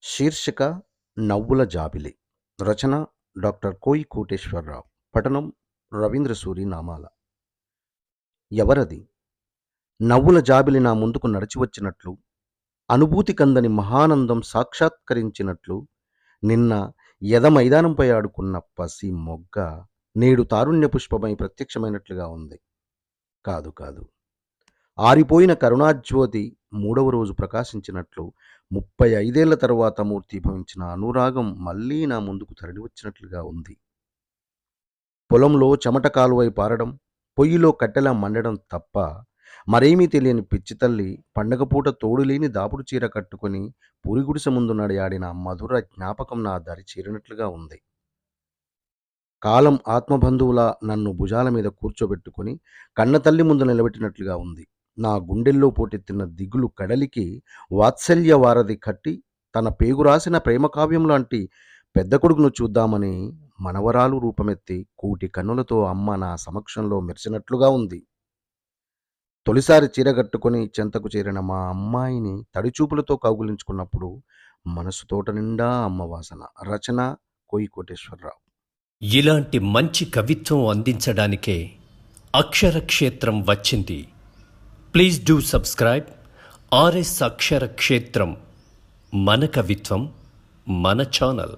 శీర్షిక నవ్వుల జాబిలి. రచన డాక్టర్ కోయి కోటేశ్వరరావు. పఠనం రవీంద్ర సూరి నామాల. ఎవరది? నవ్వుల జాబిలి నా ముందుకు నడిచి వచ్చినట్లు, అనుభూతి కందని మహానందం సాక్షాత్కరించినట్లు, నిన్న ఎద మైదానంపై ఆడుకున్న పసి మొగ్గ నేడు తారుణ్య పుష్పమై ప్రత్యక్షమైనట్లుగా ఉంది. కాదు కాదు. ఆరిపోయిన కరుణాజ్యోతి మూడవ రోజు ప్రకాశించినట్లు 35 తరువాత మూర్తీభవించిన అనురాగం మళ్ళీ నా ముందుకు తరలివచ్చినట్లుగా ఉంది. పొలంలో చెమట కాలువై పారడం, పొయ్యిలో కట్టెలా మండడం తప్ప మరేమీ తెలియని పిచ్చితల్లి పండగపూట తోడులేని దాపుడు చీర కట్టుకొని పూరిగుడిసె ముందు నడియాడిన మధుర జ్ఞాపకం నా దరి చేరినట్లుగా ఉంది. కాలం ఆత్మబంధువులా నన్ను భుజాల మీద కూర్చోబెట్టుకుని కన్నతల్లి ముందు నిలబెట్టినట్లుగా ఉంది. నా గుండెల్లో పోటెత్తిన దిగులు కడలికి వాత్సల్య వారధి కట్టి తన పేగు రాసిన ప్రేమకావ్యం లాంటి పెద్ద కొడుకును చూద్దామని మనవరాలు రూపమెత్తి కూటి కన్నులతో అమ్మ నా సమక్షంలో మెరిసినట్లుగా ఉంది. తొలిసారి చీరగట్టుకొని చెంతకు చేరిన మా అమ్మాయిని తడిచూపులతో కౌగులించుకున్నప్పుడు మనసు తోట నిండా అమ్మ వాసన. రచన కోయి కోటేశ్వరరావు. ఇలాంటి మంచి కవిత్వం అందించడానికే అక్షర క్షేత్రం వచ్చింది. ప్లీజ్ డూ సబ్స్క్రైబ్ ఆర్ఎస్ అక్షర క్షేత్రం. మన కవిత్వం మన ఛానల్.